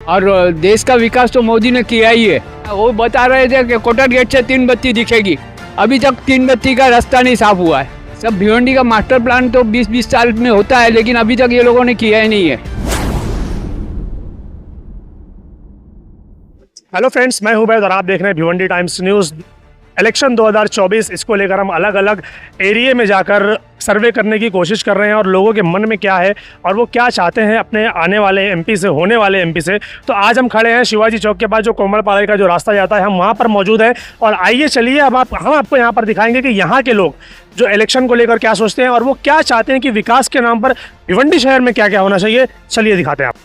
और देश का विकास तो मोदी ने किया ही है। वो बता रहे थे कि कोटर गेट से 3 बत्ती दिखेगी, अभी तक 3 बत्ती का रास्ता नहीं साफ हुआ है। सब भिवंडी का मास्टर प्लान तो 20-20 साल में होता है, लेकिन अभी तक ये लोगों ने किया ही नहीं है। हेलो फ्रेंड्स, मैं हूं बैद और आप देख रहे हैं भिवंडी टाइम्स न्यूज़। इलेक्शन 2024 इसको लेकर हम अलग अलग एरिया में जाकर सर्वे करने की कोशिश कर रहे हैं और लोगों के मन में क्या है और वो क्या चाहते हैं अपने आने वाले एमपी से, होने वाले एमपी से। तो आज हम खड़े हैं शिवाजी चौक के पास, जो कोमलपाड़ा का जो रास्ता जाता है, हम वहाँ पर मौजूद हैं। और आइए चलिए अब हम आपको यहाँ पर दिखाएंगे कि यहाँ के लोग जो इलेक्शन को लेकर क्या सोचते हैं और वो क्या चाहते हैं कि विकास के नाम पर भिवंडी शहर में क्या क्या होना चाहिए। चलिए दिखाते हैं। आप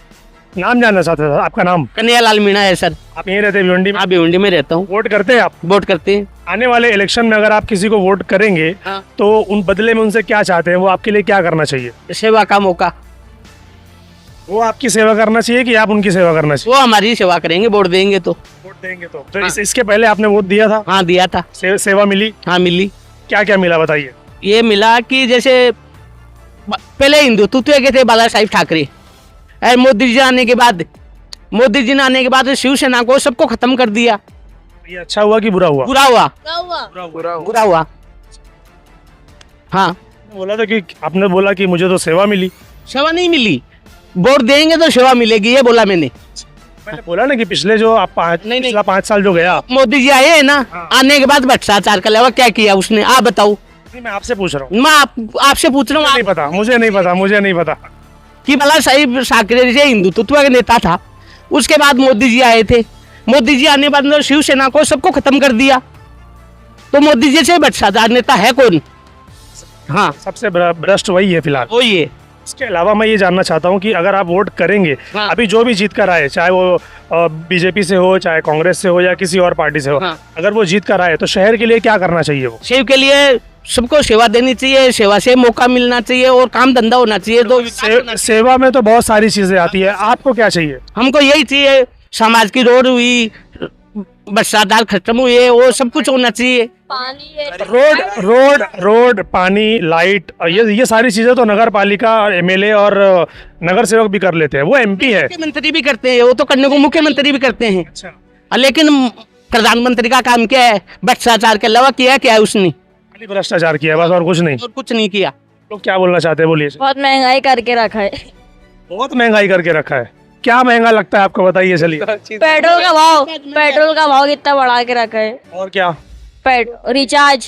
नाम जानना चाहते हैं? आपका नाम? कन्हैयालाल मीणा है सर। आप यहीं रहते हैं भिवंडी में? हाँ, भिवंडी में रहता हूँ। वोट करते हैं आप? वोट करते हैं। आने वाले इलेक्शन में अगर आप किसी को वोट करेंगे तो उन बदले में उनसे क्या चाहते हैं? वो आपके लिए क्या करना चाहिए? सेवा का मौका। वो आपकी सेवा करना चाहिए कि आप उनकी सेवा करना चाहिए? वो हमारी सेवा करेंगे, वोट देंगे तो। वोट देंगे तो इसके पहले आपने वोट दिया था? हाँ, दिया था। सेवा मिली? हाँ, मिली। क्या क्या मिला बताइए। ये मिला कि जैसे पहले हिंदुत्व के थे बाला साहिब ठाकरे, मोदी जी ने आने के बाद शिवसेना को सबको खत्म कर दिया। ये अच्छा हुआ कि बुरा हुआ? बुरा हुआ। बुरा हुआ। हाँ, बोला था कि आपने बोला कि मुझे तो सेवा मिली। सेवा नहीं मिली, वोट देंगे तो सेवा मिलेगी, ये बोला मैंने बोला ना कि पिछले जो आप पिछला 5 साल जो गया मोदी जी आए हैं ना, आने के बाद भ्रष्टाचार का अलावा क्या किया उसने, आप बताओ। मैं आपसे पूछ रहा हूँ। मैं आपसे पूछ रहा हूँ। नहीं पता, मुझे नहीं पता कि बाला साहिब ठाकरे जी हिंदुत्व के नेता था, उसके बाद मोदी जी आए थे। मोदी जी आने के बाद शिवसेना को सबको खत्म कर दिया। तो मोदी जी से भ्रष्टाचार नेता है कौन? हाँ, सबसे भ्रष्ट वही है फिलहाल। वही है। इसके अलावा मैं ये जानना चाहता हूँ कि अगर आप वोट करेंगे, हाँ। अभी जो भी जीत कर आए, चाहे वो बीजेपी से हो, चाहे कांग्रेस से हो या किसी और पार्टी से हो, हाँ। अगर वो जीत कर आए तो शहर के लिए क्या करना चाहिए? वो शहर के लिए सबको सेवा देनी चाहिए, सेवा से मौका मिलना चाहिए और काम धंधा होना चाहिए। तो सेवा में तो बहुत सारी चीजें आती है, आपको क्या चाहिए? हमको यही चाहिए, समाज की रोड हुई, भ्रष्टाचार खत्म हुए, वो सब कुछ होना चाहिए। रोड, पानी, लाइट, ये सारी चीजें तो नगर पालिका और एमएलए और नगर सेवक भी कर लेते हैं, वो एमपी है। मुख्यमंत्री भी करते हैं, वो तो करने को मुख्यमंत्री भी करते हैं। अच्छा। लेकिन प्रधानमंत्री का काम क्या है? भ्रष्टाचार के अलावा क्या है उसने? भ्रष्टाचार किया बस, और कुछ नहीं। और कुछ नहीं किया। लोग क्या बोलना चाहते हैं, बोलिए। बहुत महंगाई करके रखा है। बहुत महंगाई करके रखा है। क्या महंगा लगता है आपको, बताइए चलिए। पेट्रोल का भाव कितना बढ़ा के रखा है। और क्या? रिचार्ज।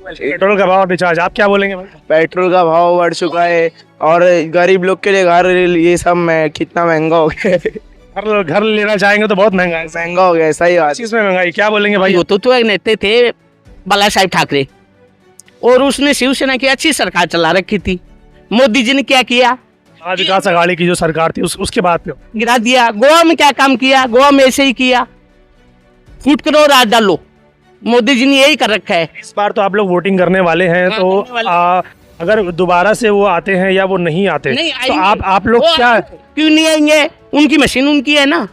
पेट्रोल का भाव, रिचार्ज। आप क्या बोलेंगे भाई? पेट्रोल का भाव बढ़ चुका है और गरीब लोग के लिए घर, ये सब में कितना महंगा हो गया है। घर लेना चाहेंगे तो बहुत महंगा है। महंगा हो गया, सही बात। चीज में महंगाई, क्या बोलेंगे भाई? वो तो एक नेता थे बाला साहिब ठाकरे, और उसने शिवसेना की अच्छी सरकार चला रखी थी। मोदी जी ने क्या किया? विकास अघाड़ी की जो सरकार थी उसके बाद गिरा दिया। गोवा में क्या काम किया? गोवा में ऐसे ही किया, फूट करो राज डालो। मोदी जी ने यही कर रखा है। इस बार तो आप लोग वोटिंग करने वाले हैं, तो अगर दोबारा से वो आते हैं या वो नहीं आते तो आप लोग क्या? क्यों नहीं आएंगे? उनकी मशीन उनकी है ना।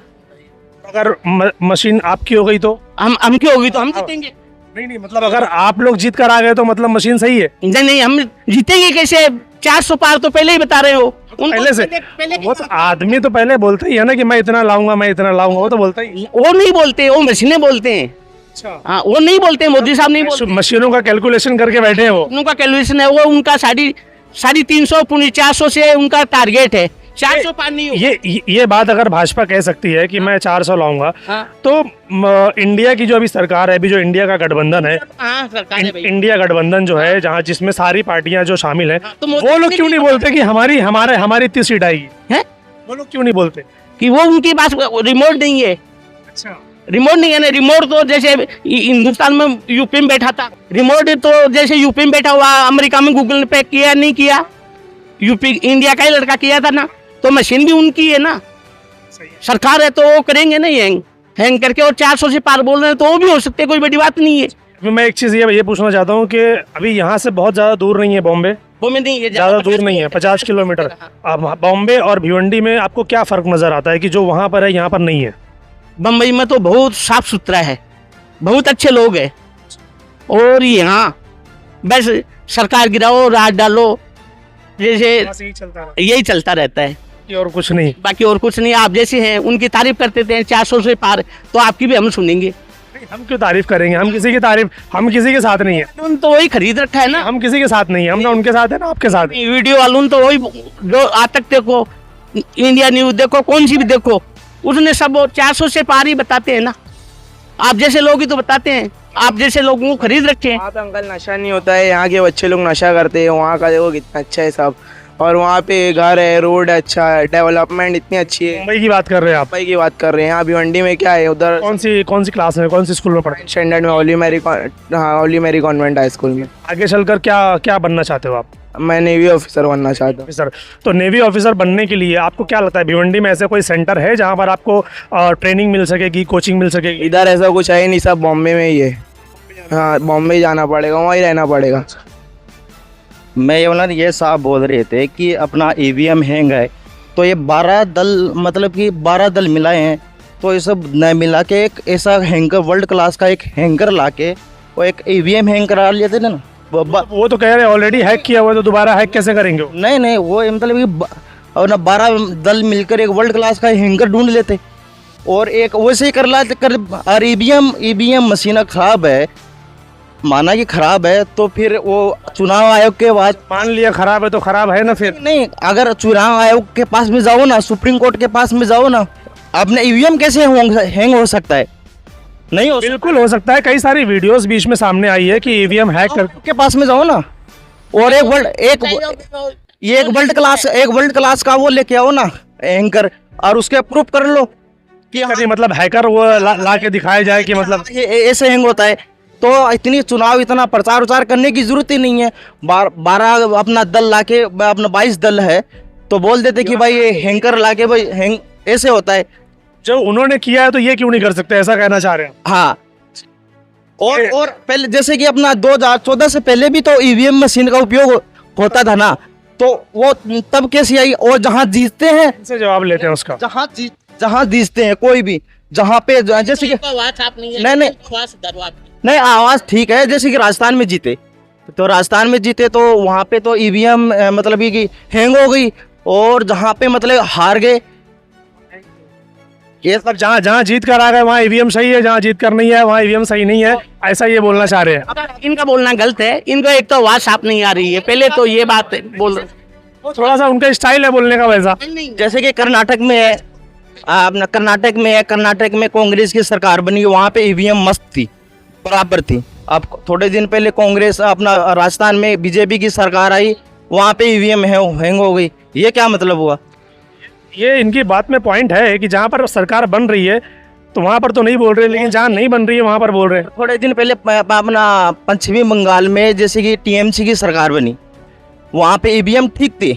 अगर मशीन आपकी हो गई तो हम क्यों होगी तो हम जीतेंगे। नहीं, मतलब अगर आप लोग जीत कर आ गए तो मतलब मशीन सही है? नहीं, हम जीतेंगे कैसे? 400 पार तो पहले ही बता रहे हो। पहले से वो तो आदमी तो पहले बोलता ही है ना कि मैं इतना लाऊंगा, मैं इतना लाऊंगा, वो तो बोलता ही। वो नहीं बोलते, वो मशीनें बोलते हैं। अच्छा। हाँ, वो नहीं बोलते, मोदी साहब नहीं बोलते। मशीनों का कैलकुलेशन करके बैठे हैं वो। उनका कैलकुलेशन है, वो उनका 350 पुणे 400 से उनका टारगेट है। 400 पार नहीं होगा। ये बात अगर भाजपा कह सकती है कि मैं 400 लाऊंगा, तो इंडिया की जो अभी सरकार है, अभी जो इंडिया का गठबंधन है, इंडिया गठबंधन जो है, जहाँ जिसमें सारी पार्टियां जो शामिल हैं, वो लोग क्यों नहीं बोलते कि हमारी इतनी सीट आएगी? वो लोग क्यों नहीं बोलते कि वो उनके पास रिमोट नहीं है? अच्छा, रिमोट नहीं है ना। रिमोट तो जैसे हिंदुस्तान में यूपी में बैठा था, रिमोट तो जैसे यूपी में बैठा हुआ, अमेरिका में गूगल पे किया नहीं किया, यूपी इंडिया का ही लड़का किया था ना। तो मशीन भी उनकी है ना, सरकार है तो वो करेंगे नहीं हैंग करके। और 400 से पार बोल रहे हैं तो वो भी हो सकते, कोई बड़ी बात नहीं है। मैं एक चीज ये पूछना चाहता हूँ कि अभी यहाँ से बहुत ज्यादा दूर नहीं है बॉम्बे? बॉम्बे नहीं है, ज्यादा दूर नहीं है, 50 किलोमीटर। अब बॉम्बे और भिवंडी में आपको क्या फर्क नजर आता है कि जो वहाँ पर है यहाँ पर नहीं है? बम्बई में तो बहुत साफ सुथरा है, बहुत अच्छे लोग हैं। और यहाँ बस सरकार गिराओ, राज डालो, जैसे यही चलता रहता है। ये और कुछ नहीं। बाकी और कुछ नहीं। आप जैसे हैं उनकी तारीफ करते थे 400 से पार, तो आपकी भी हम सुनेंगे। हम क्यों तारीफ करेंगे, हम किसी की तारीफ, हम किसी के साथ नहीं है, उन तो वही खरीद रखा है ना, हम किसी के साथ नहीं है, हम ना उनके साथ है ना आपके साथ है। वीडियो वालों तो वही, जो आज तक देखो, इंडिया न्यूज देखो, कौन सी भी देखो, उसने सब 400 से पार ही बताते हैं ना। आप जैसे लोग ही तो बताते हैं, आप जैसे लोगों को खरीद रखे हैं। वहाँ पे अंकल नशा नहीं होता है, यहाँ के बच्चे लोग नशा करते हैं। वहाँ का देखो कितना अच्छा है सब, और वहाँ पे घर है, रोड अच्छा है, डेवलपमेंट इतनी अच्छी है। मुंबई की बात कर रहे हैं आप? मुंबई की बात कर रहे हैं। यहाँ भिवंडी में क्या है, उधर कौन सी क्लास में, कौन सी स्कूल में पढ़े? स्टैंडर्ड में Holy Mary Convent High School में। आगे चलकर क्या बनना चाहते हो आप? मैं नेवी ऑफिसर बनना चाहता हूँ। सर, तो नेवी ऑफिसर बनने के लिए आपको क्या लगता है, भिवंडी में ऐसे कोई सेंटर है जहाँ पर आपको ट्रेनिंग मिल सकेगी, कोचिंग मिल सकेगी? इधर ऐसा कुछ है ही नहीं, सब बॉम्बे में ही है। हाँ, बॉम्बे ही जाना पड़ेगा, वहीं रहना पड़ेगा। मैं ये बोला, ये साहब बोल रहे थे कि अपना ईवीएम हैंग है, तो ये 12 दल, मतलब कि 12 दल मिलाए हैं, तो ये सब न मिला के एक ऐसा हैंगर, वर्ल्ड क्लास का एक हैंगर ला के वो एक ईवीएम हैंग करा लेते थे ना। वो तो कह रहे हैं ऑलरेडी हैक किया हुआ है, तो दोबारा हैक कैसे करेंगे? नहीं, वो मतलब कि और ना 12 दल मिलकर एक वर्ल्ड क्लास का हैंगर ढूंढ लेते, और एक वैसे ही कर लाते कर। और ईवीएम मशीन खराब है, माना कि खराब है, तो फिर वो चुनाव आयोग के बाद, मान लिया खराब है तो खराब है ना फिर। नहीं, अगर चुनाव आयोग के पास में जाओ ना, सुप्रीम कोर्ट के पास में जाओ ना, अपने ईवीएम कैसे हैंग हो सकता है? नहीं हो बिल्कुल हो सकता है। कई सारी वीडियोस बीच में सामने आई है कि ईवीएम हैक कर के पास में जाओ ना, और एक वर्ल्ड क्लास का वो लेके आओ ना एंकर, और उसके प्रूफ कर लो कि मतलब हैकर वो ला के दिखाया जाए कि मतलब ये ऐसे हैंग होता है। तो इतना प्रचार उचार करने की जरूरत ही नहीं है। 12 अपना दल लाके, अपना 22 दल है, तो बोल देते कि भाई ये हैंकर लाके भाई हैंग ऐसे होता है। जो उन्होंने किया है तो ये क्यों नहीं कर सकते, ऐसा कहना चाह रहे हैं? हाँ, और पहले जैसे कि अपना 2014 से पहले भी तो ईवीएम मशीन का उपयोग होता था ना, तो वो तब कैसे आई? और जहाँ जीतते हैं, इनसे जवाब लेते हैं उसका। जहाँ जीतते हैं कोई भी, जहाँ पे जैसे कि नहीं, आवाज ठीक है, जैसे कि राजस्थान में जीते, तो वहाँ पे तो ईवीएम मतलब कि हैंग हो गई, और जहाँ पे मतलब हार गए, ये सब जहाँ जीत कर आ गए वहाँ ईवीएम सही है, जहाँ जीत कर नहीं है वहाँ ईवीएम सही नहीं है, ऐसा ये बोलना चाह रहे हैं। इनका बोलना गलत है। इनको एक तो आवाज साफ नहीं आ रही है, पहले तो ये बात बोल रहे। थोड़ा सा उनका स्टाइल है बोलने का वैसा। जैसे कि कर्नाटक में है, अपना कर्नाटक में कांग्रेस की सरकार बनी, वहाँ पे ईवीएम मस्त थी, बराबर थी। अब थोड़े दिन पहले कांग्रेस, अपना राजस्थान में बीजेपी की सरकार आई, वहाँ पे ईवीएम हैंग हो गई। ये क्या मतलब हुआ? ये इनकी बात में पॉइंट है कि जहाँ पर सरकार बन रही है तो वहाँ पर तो नहीं बोल रहे, लेकिन जहाँ नहीं बन रही है वहाँ पर बोल रहे हैं। थोड़े दिन पहले अपना पश्चिमी बंगाल में जैसे कि टीएमसी की सरकार बनी, वहाँ पे ईवीएम ठीक थी,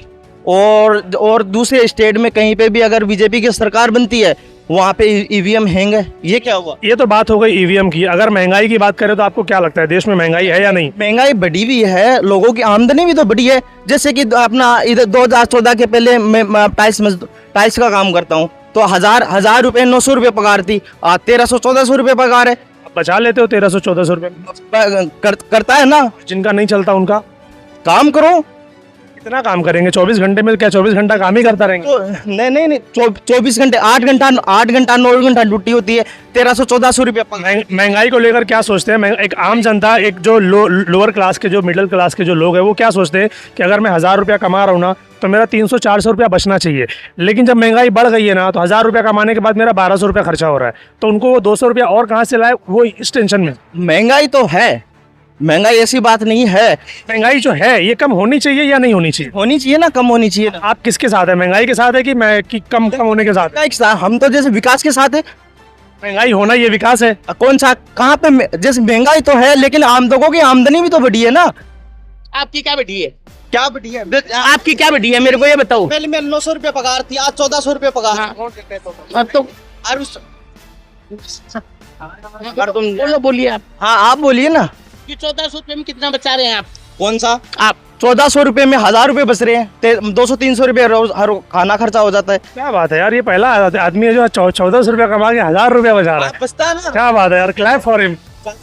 और दूसरे स्टेट में कहीं पे भी अगर बीजेपी की सरकार बनती है, वहाँ पे ईवीएम हैंग है। ये क्या हुआ? ये तो बात हो गई ईवीएम की। अगर महंगाई की बात करें तो आपको क्या लगता है, देश में महंगाई है या नहीं? महंगाई बढ़ी भी है, लोगों की आमदनी भी तो बढ़ी है। जैसे कि अपना इधर 2014 के पहले मैं टाइल्स का काम करता हूँ, तो 1000 रुपये 900 रुपये पगार थी, 1300-1400 रुपये पगार है। बचा लेते हो 1300-1400 रुपये? करता है ना, जिनका नहीं चलता उनका। काम करो। कितना काम करेंगे 24 घंटे में? क्या 24 घंटा काम ही करता रहेंगे? तो नहीं 24 घंटे, 8 घंटा 9 घंटा ड्यूटी होती है, 1300-1400 रुपये। महंगाई को लेकर क्या सोचते हैं एक आम जनता, एक जो लोअर क्लास के, जो मिडिल क्लास के जो लोग हैं, वो क्या सोचते हैं कि अगर मैं 1000 रुपया कमा रहा हूँ ना, तो मेरा 300-400 रुपया बचना चाहिए। लेकिन जब महंगाई बढ़ गई है ना, तो 1000 रुपया कमाने के बाद मेरा 1200 रुपया खर्चा हो रहा है, तो उनको वो 200 रुपया और कहाँ से लाए, वो इस टेंशन में। महंगाई तो है, महंगाई ऐसी बात नहीं है। महंगाई जो है ये कम होनी चाहिए या नहीं होनी चाहिए? होनी चाहिए ना, कम होनी चाहिए ना। आप किसके साथ है, महंगाई के साथ है कि कम होने के साथ? हम तो जैसे विकास के साथ है। महंगाई होना ये विकास है? कौन सा, कहाँ पे? जैसे महंगाई तो है, लेकिन आम लोगों की आमदनी भी तो बढ़ी है ना। आपकी क्या बढ़ी है? क्या बढ़ी है? आपकी क्या बढ़ी है, मेरे को ये बताओ। पहले मैं 900 रुपये पगार थी, आज 1400 रुपये पगार। अब तो तुम बोलिए आप। हाँ, आप बोलिए ना कि 1400 रुपये में कितना बचा रहे हैं आप? कौन सा? आप 1400 रुपये में 1000 रुपये बच रहे हैं, 200-300 रुपये रोज हर खाना खर्चा हो जाता है। क्या बात है यार, ये पहला आदमी है जो 1400 रुपया कमा के 1000 रुपया बचा रहा है। बचता है ना। क्या बात है यार, क्लैप फॉर हिम।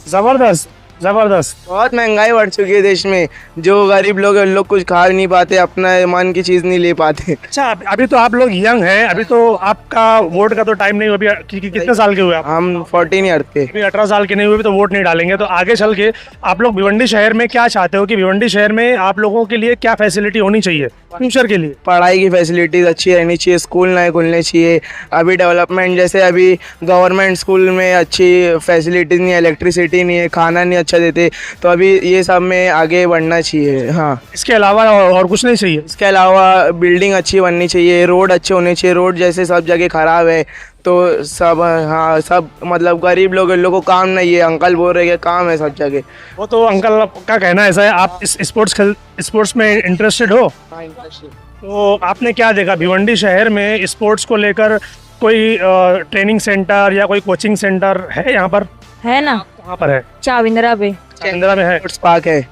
जबरदस्त जबरदस्त। बहुत महंगाई बढ़ चुकी है देश में। जो गरीब लोग हैं उन लोग कुछ खा नहीं पाते, अपना मन की चीज़ नहीं ले पाते। अच्छा, अभी तो आप लोग यंग हैं, अभी तो आपका वोट का तो टाइम नहीं हुआ। अभी कितने साल के हुए आप? हम 14 ईयर थे। अभी 18 साल के नहीं हुए, अभी तो वोट नहीं डालेंगे। तो आगे चल के आप लोग भिवंडी शहर में क्या चाहते हो कि भिवंडी शहर में आप लोगों के लिए क्या फैसिलिटी होनी चाहिए फ्यूचर के लिए? पढ़ाई की फैसिलिटीज़ अच्छी रहनी चाहिए, स्कूल नए खुलने चाहिए। अभी डेवलपमेंट जैसे अभी गवर्नमेंट स्कूल में अच्छी फैसिलिटीज़ नहीं है, इलेक्ट्रिसिटी नहीं है, खाना नहीं अच्छा देते, तो अभी ये सब में आगे बढ़ना चाहिए। हाँ, इसके अलावा और कुछ नहीं चाहिए? इसके अलावा बिल्डिंग अच्छी बननी चाहिए, रोड अच्छे होने चाहिए। रोड जैसे सब जगह ख़राब है तो सब, हाँ सब मतलब गरीब लोग, इन लोगों को काम नहीं है। अंकल बोल रहे हैं काम है सब जगह। वो तो अंकल का कहना ऐसा है। आप इस स्पोर्ट्स में इंटरेस्टेड हो? तो आपने क्या देखा भिवंडी शहर में स्पोर्ट्स को लेकर? कोई ट्रेनिंग सेंटर या कोई कोचिंग सेंटर है यहाँ पर? है ना, कहाँ पर है? चाविंद्रा पे। इंदिरा में है। स्पोर्ट्स पार्क है,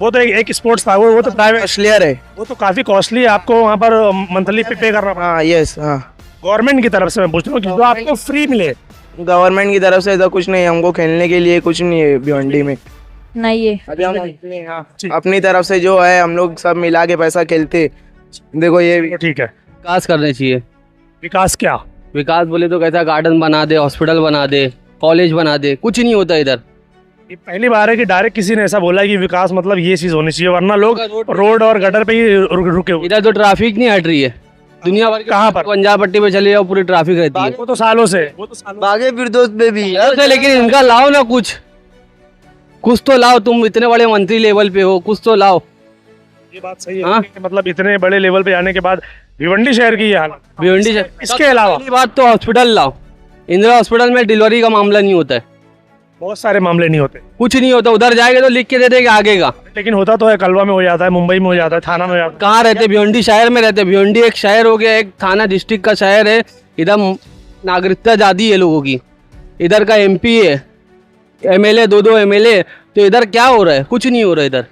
वो तो एक स्पोर्ट्स था, वो तो प्राइवेट, ऑस्ट्रेलियर है। वो तो काफी कॉस्टली है, आपको वहाँ पर मंथली पे करना पड़ता है। हाँ यस, हाँ गवर्नमेंट की तरफ से मैं पूछ रहा हूँ कि जो आपको फ्री मिले। गवर्नमेंट की तरफ से ऐसा कुछ नहीं है, हमको खेलने के लिए कुछ नहीं है भिवंडी में। नहीं है। अभी हम अपनी तरफ से जो है हम लोग सब मिला के पैसा खेलते। देखो ये भी तो ठीक है। विकास करने चाहिए। विकास क्या? विकास बोले तो कैसा गार्डन बना दे, हॉस्पिटल बना दे, कॉलेज बना दे, कुछ नहीं होता इधर। ये पहली बार है कि डायरेक्ट किसी ने ऐसा बोला है कि विकास मतलब ये चीज होनी चाहिए, वरना लोग रोड और गटर पे ही रुके हुए। इधर तो ट्रैफिक नहीं हट रही है। दुनिया भर कहाँ पर? पंजाब पट्टी पे चले जाओ, पूरी ट्रैफिक रहती है। वो तो सालों से बागे फिरदौस में भी लेकिन इनका लाओ ना, कुछ तो लाओ। तुम इतने बड़े मंत्री लेवल पे हो, कुछ तो लाओ। ये बात सही हाँ? है कि मतलब इतने बड़े लेवल पे जाने के बाद भिवंडी शहर की ये हालत। भिवंडी से इसके अलावा पहली बात तो हॉस्पिटल लाओ। इंदिरा हॉस्पिटल में डिलीवरी का मामला नहीं होता है, बहुत सारे मामले नहीं होते, कुछ नहीं होता। उधर जाएंगे तो लिख के दे देगा आगे का। लेकिन होता तो है, कलवा में हो जाता है, मुंबई में हो जाता है, थाना में हो जाता है। कहाँ रहते? भिवंडी शहर में रहते। भिवंडी एक शहर हो गया, एक थाना डिस्ट्रिक्ट का शहर है। इधर नागरिकता ज़्यादा है लोगों की। इधर का MP है, MLA, 2 MLA। तो इधर क्या हो रहा है? कुछ नहीं हो रहा है इधर।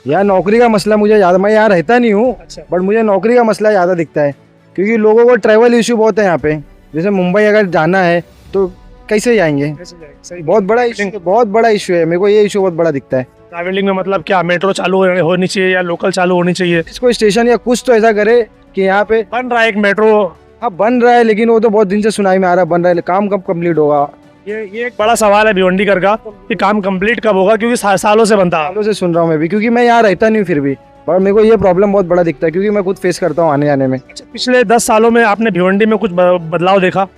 यार नौकरी का मसला मुझे ज़्यादा, मैं यहाँ रहता नहीं हूँ, बट मुझे नौकरी का मसला ज़्यादा दिखता है, क्योंकि लोगों को ट्रैवल इशू बहुत है यहाँ पे। जैसे मुंबई अगर जाना है तो कैसे जाएंगे? बहुत बड़ा इशू, बहुत बड़ा इशू है। मेरे को ये इशू बहुत बड़ा दिखता है। ट्रैवलिंग में मतलब क्या मेट्रो चालू होनी चाहिए या लोकल चालू होनी चाहिए? इसको स्टेशन या कुछ तो ऐसा करे कि यहाँ पे बन रहा है एक मेट्रो। हाँ बन रहा है, लेकिन वो तो बहुत दिन से सुनाई में आ रहा है बन रहा है, काम कब कंप्लीट होगा? ये एक बड़ा सवाल है भिवंडीकर का कि काम कंप्लीट कब होगा, क्योंकि सालों से बनता है। सालों से सुन रहा हूँ मैं भी, क्योंकि मैं यहाँ रहता नहीं हूँ फिर भी, पर मेरे को ये प्रॉब्लम बहुत बड़ा दिखता है, क्योंकि मैं खुद फेस करता हूँ आने जाने में। पिछले 10 सालों में आपने भिवंडी में कुछ बदलाव देखा?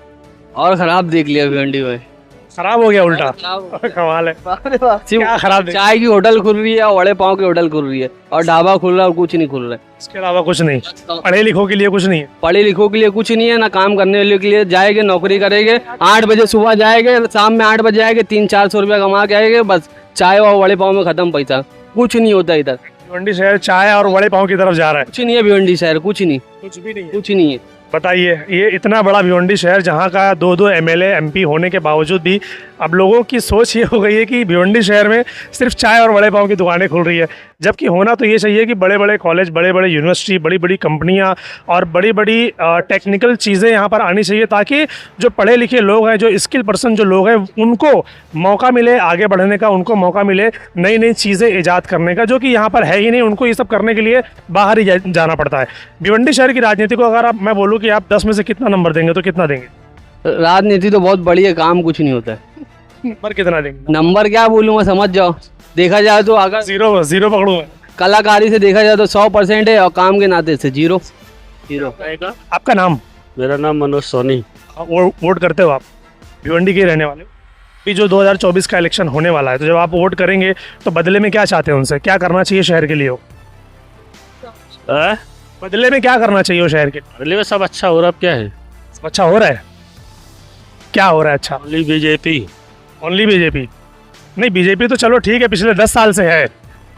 और खराब देख लिया भिवंडी में। खराब हो गया उल्टा? कमाल है। क्या खराब देखा? चाय की होटल खुल रही है, वड़े पाव की होटल खुल रही है, और ढाबा खुल रहा है, और कुछ नहीं खुल रहा है। इसके अलावा कुछ नहीं? पढ़े लिखों के लिए कुछ नहीं है? पढ़े लिखों के लिए कुछ नहीं है, ना काम करने वाले के लिए। जाएंगे नौकरी करेंगे, 8 बजे सुबह जाएंगे, शाम में 8 बजे आएंगे, 300-400 रुपया कमा के आएंगे, बस चाय और वड़े पाव में खत्म पैसा। कुछ नहीं होता इधर। भिवंडी शहर चाय और वड़े पाव की तरफ जा रहा है? कुछ नहीं है भिवंडी शहर, कुछ नहीं, कुछ भी नहीं है। कुछ नहीं है। बताइए, ये इतना बड़ा भिवंडी शहर जहाँ का 2 MLA MP होने के बावजूद भी अब लोगों की सोच ये हो गई है कि भिवंडी शहर में सिर्फ चाय और वड़े पाव की दुकानें खुल रही है, जबकि होना तो ये चाहिए कि बड़े बड़े कॉलेज, बड़े बड़े यूनिवर्सिटी, बड़ी बड़ी कंपनियाँ और बड़ी बड़ी टेक्निकल चीज़ें यहाँ पर आनी चाहिए, ताकि जो पढ़े लिखे लोग हैं, जो स्किल पर्सन जो लोग हैं, उनको मौका मिले आगे बढ़ने का, उनको मौका मिले नई नई चीज़ें ईजाद करने का, जो कि यहाँ पर है ही नहीं। उनको ये सब करने के लिए बाहर ही जाना पड़ता है। भिवंडी शहर की राजनीति को अगर मैं बोलूँ कि आप 10 में से कितना नंबर देंगे तो कितना देंगे? राजनीति तो बहुत बड़ी है, काम कुछ नहीं होता है। नंबर कितना देंगे? नंबर क्या बोलूँ मैं, समझ जाओ। देखा जाए तो अगर जीरो पकड़ूँ मैं? कलाकारी से देखा जाए तो 100% है, और काम के नाते से 0। आपका नाम? मेरा नाम मनोज सोनी। वोट करते हो आप? भिवंडी के रहने वाले हो? अभी जो 2024 का इलेक्शन होने वाला है, तो जब आप वोट करेंगे तो बदले में क्या चाहते हैं उनसे? क्या करना चाहिए शहर के लिए हो? बदले में क्या करना चाहिए शहर के? बदले में सब अच्छा हो रहा, अब क्या है? अच्छा हो रहा है? क्या हो रहा है अच्छा? Only BJP. Only BJP? नहीं, बीजेपी तो चलो ठीक है, पिछले 10 साल से है।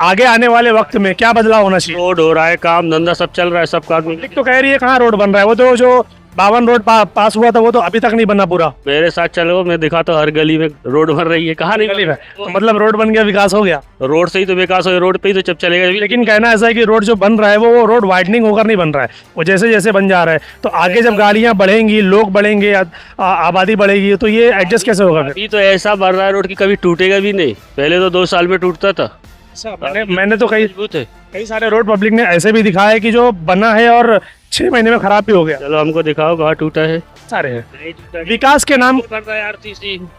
आगे आने वाले वक्त में क्या बदलाव होना चाहिए? रोड हो रहा है, काम धंधा सब चल रहा है, सब काम। पब्लिक तो कह रही है कहाँ रोड बन रहा है, वो तो जो 52 रोड पास हुआ था, वो तो अभी तक नहीं बना पूरा। मेरे साथ चलो, मैं दिखाता हूँ, हर गली में रोड बन रही है। कहाँ नहीं गली में तो मतलब रोड बन गया, विकास हो गया। रोड से ही तो विकास हो, रोड पे ही तो जब चलेगा। लेकिन कहना ऐसा है कि रोड जो बन रहा है वो रोड वाइडनिंग होकर नहीं बन रहा है, वो जैसे जैसे बन जा रहा है, तो आगे जब गाड़ियां बढ़ेंगी, लोग बढ़ेंगे, आबादी बढ़ेगी, तो ये एडजस्ट कैसे होगा फिर? अभी तो ऐसा बन रहा है रोड की कभी टूटेगा भी नहीं, पहले तो 2 साल में टूटता था। मैंने तो कई सारे रोड पब्लिक ने ऐसे भी दिखाया है कि जो बना है और 6 महीने में खराब भी हो गया। चलो हमको दिखाओ कहाँ टूटा है। सारे हैं विकास के नाम,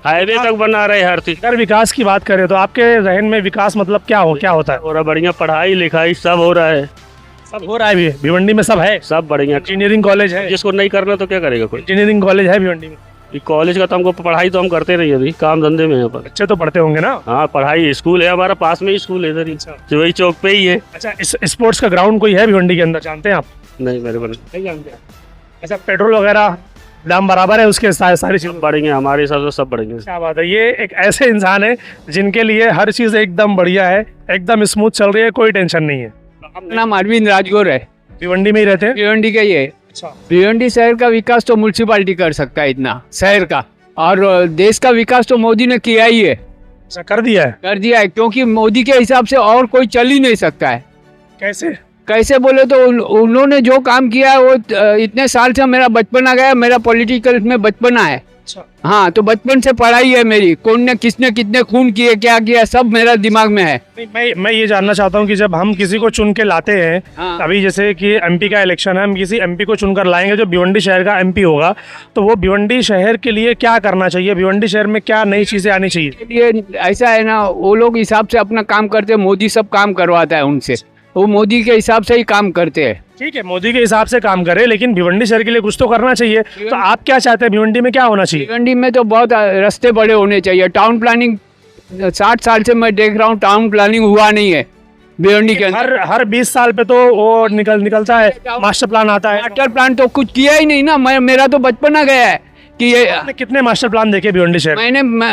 हाईवे तक बना रहे हर चीज। अगर विकास की बात करें तो आपके जहन में विकास मतलब क्या होता है? और बढ़िया पढ़ाई लिखाई सब हो रहा है, सब हो रहा है भी, भिवंडी में सब है, सब बढ़िया। इंजीनियरिंग कॉलेज है, जिसको नहीं करना तो क्या करेगा कोई। इंजीनियरिंग कॉलेज है भिवंडी में। कॉलेज का तो हमको पढ़ाई तो हम करते नहीं, अभी काम धंधे में यहाँ पर। बच्चे तो पढ़ते होंगे ना? हाँ पढ़ाई, स्कूल है हमारा पास में ही, स्कूल है इधर ही, जो वही चौक पे ही है। अच्छा, स्पोर्ट्स का ग्राउंड कोई है भिवंडी के अंदर, जानते हैं आप? नहीं मेरे को नहीं जानते। अच्छा, पेट्रोल वगैरह दाम बराबर है उसके, सारी चीज़ बढ़ेंगे हमारे हिसाब से, सब बढ़ेंगे। क्या बात है, ये एक ऐसे इंसान है जिनके लिए हर चीज़ एकदम बढ़िया है, एकदम स्मूथ चल रही है, कोई टेंशन नहीं है। नाम अरविंद राजगौर है, भिवंडी में ही रहते हैं? भिवंडी का ही है। अच्छा, भिवंडी शहर का विकास तो म्यूनसिपालिटी कर सकता है इतना शहर का, और देश का विकास तो मोदी ने किया ही है, अच्छा कर दिया है, क्योंकि मोदी के हिसाब से और कोई चल ही नहीं सकता है। कैसे बोले तो उन्होंने जो काम किया है वो इतने साल से मेरा बचपना गया, मेरा पॉलिटिकल में बचपना है। अच्छा, हाँ, तो बचपन से पढ़ाई है मेरी, कौन ने किसने कितने खून किए, क्या किया, सब मेरा दिमाग में है। नहीं, मैं ये जानना चाहता हूँ कि जब हम किसी को चुन के लाते हैं, हाँ। अभी जैसे कि एमपी का इलेक्शन है, हम किसी एमपी को चुनकर लाएंगे जो भिवंडी शहर का एमपी होगा, तो वो भिवंडी शहर के लिए क्या करना चाहिए, भिवंडी शहर में क्या नई चीज़ें आनी चाहिए? ये ऐसा है ना, वो लोग हिसाब से अपना काम करते हैं, मोदी सब काम करवाता है उनसे, वो मोदी के हिसाब से ही काम करते हैं। ठीक है, मोदी के हिसाब से काम करे, लेकिन भिवंडी शहर के लिए कुछ तो करना चाहिए। तो आप क्या चाहते हैं, भिवंडी में क्या होना चाहिए? भिवंडी में तो बहुत रास्ते बड़े होने चाहिए। टाउन प्लानिंग 60 साल से मैं देख रहा हूँ, टाउन प्लानिंग हुआ नहीं है भिवंडी के अंदर। हर 20 साल पे तो वो निकलता है, मास्टर प्लान आता है। मास्टर प्लान तो कुछ किया ही नहीं ना, मेरा तो बचपना गया है कि ये। आपने कितने मास्टर प्लान देखे भिवंडी शहर?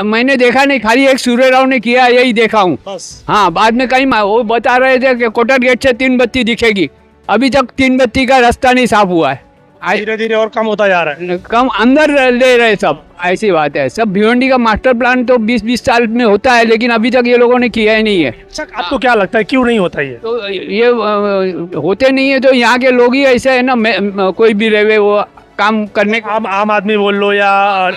मैंने देखा नहीं, खाली एक सूर्य राव ने किया, यही देखा हूँ बस। हाँ, बाद में कहीं वो बता रहे थे कि कोटर गेट से 3 बत्ती दिखेगी, अभी तक 3 बत्ती का रास्ता नहीं साफ हुआ है। धीरे धीरे और कम होता जा रहा है, कम अंदर ले रहे सब, ऐसी बात है। सब भिवंडी का मास्टर प्लान तो 20-20 साल में होता है, लेकिन अभी तक ये लोगों ने किया ही नहीं है। अच्छा, आपको क्या लगता है क्यों नहीं होता ये? तो ये होते नहीं है, तो यहाँ के लोग ही ऐसे है ना, कोई भी रहे वो काम करने का। आम आदमी बोल लो या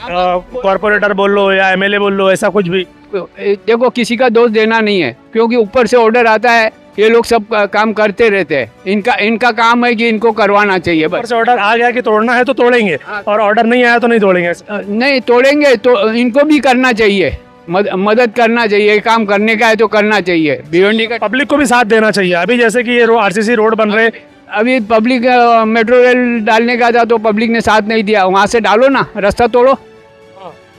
कॉर्पोरेटर बोल लो या एमएलए बोल लो, ऐसा कुछ भी? देखो, किसी का दोष देना नहीं है, क्योंकि ऊपर से ऑर्डर आता है, ये लोग सब काम करते रहते हैं। इनका काम है कि इनको करवाना चाहिए बस। ऑर्डर आ गया कि तोड़ना है तो तोड़ेंगे, और ऑर्डर नहीं आया तो नहीं तोड़ेंगे। नहीं तोड़ेंगे तो इनको भी करना चाहिए, मदद करना चाहिए, काम करने का है तो करना चाहिए। भिवंडी का पब्लिक को भी साथ देना चाहिए। अभी जैसे कि ये आरसीसी रोड बन रहे, अभी पब्लिक मेट्रो रेल डालने का था तो पब्लिक ने साथ नहीं दिया, वहाँ से डालो ना, रास्ता तोड़ो।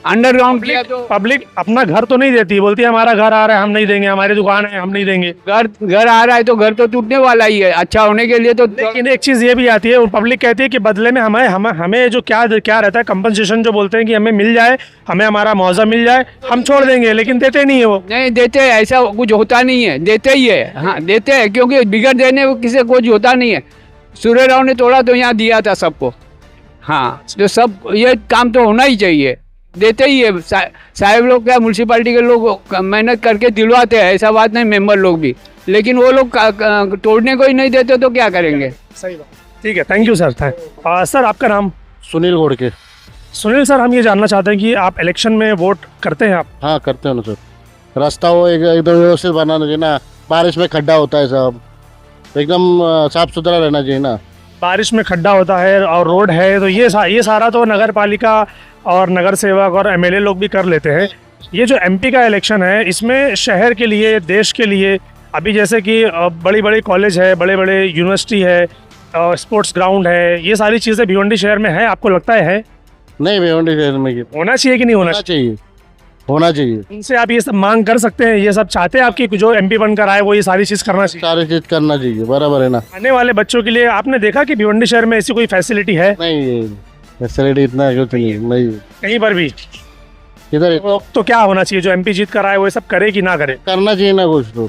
अंडरग्राउंड किया तो पब्लिक अपना घर तो नहीं देती, बोलती है हमारा घर आ रहा है हम नहीं देंगे, हमारी दुकान है हम नहीं देंगे। घर आ रहा है तो घर तो टूटने वाला ही है, अच्छा होने के लिए तो। लेकिन एक चीज़ ये भी आती है, पब्लिक कहती है कि बदले में हमें जो क्या रहता है, कंपनसेशन जो बोलते हैं कि हमें मिल जाए, हमें हमारा मुआवजा मिल जाए, हम छोड़ देंगे, लेकिन देते नहीं है वो। नहीं देते, ऐसा कुछ होता नहीं है, देते ही है। हाँ देते हैं, क्योंकि बिगड़ देने किसी कुछ होता नहीं है। सूर्य राव ने तोड़ा तो यहाँ दिया था सबको। हाँ, तो सब ये काम तो होना ही चाहिए, देते ही है। साहब लोग क्या, म्यूनसिपालिटी के लोग मेहनत करके दिलवाते हैं, ऐसा बात नहीं, मेंबर लोग भी, लेकिन वो लोग तोड़ने को ही नहीं देते तो क्या करेंगे। सही बात, ठीक है, थैंक यू सर। सर आपका नाम? सुनील घोड़के। सुनील सर, हम ये जानना चाहते हैं कि आप इलेक्शन में वोट करते हैं आप? हाँ करते हैं ना सर। रास्ता वो एकदम व्यवस्थित बनाना चाहिए ना, बारिश में खड्डा होता है, सब एकदम साफ सुथरा रहना चाहिए ना। बारिश में खड्डा होता है और रोड है, तो ये सारा तो नगर पालिका और नगर सेवक और एमएलए लोग भी कर लेते हैं। ये जो एमपी का इलेक्शन है, इसमें शहर के लिए, देश के लिए, अभी जैसे कि बड़ी बड़ी कॉलेज है, बड़े बड़े यूनिवर्सिटी है, स्पोर्ट्स ग्राउंड है, ये सारी चीज़ें भिवंडी शहर में है, आपको लगता है? नहीं, भिवंडी शहर में होना चाहिए कि नहीं होना चाहिए? होना चाहिए। इनसे आप ये सब मांग कर सकते हैं, ये सब चाहते हैं आपकी जो एमपी बनकर आए वो ये सारी चीज़ करना चाहिए? सारी चीज करना चाहिए, बराबर है ना। आने वाले बच्चों के लिए आपने देखा कि भिवंडी शहर में ऐसी कोई फैसिलिटी है? नहीं, फैसिलिटी इतना कुछ नहीं कहीं पर भी। इधर तो क्या होना चाहिए, जो एमपी जीत कर आए वो ये सब करे कि ना करे? करना चाहिए ना कुछ तो।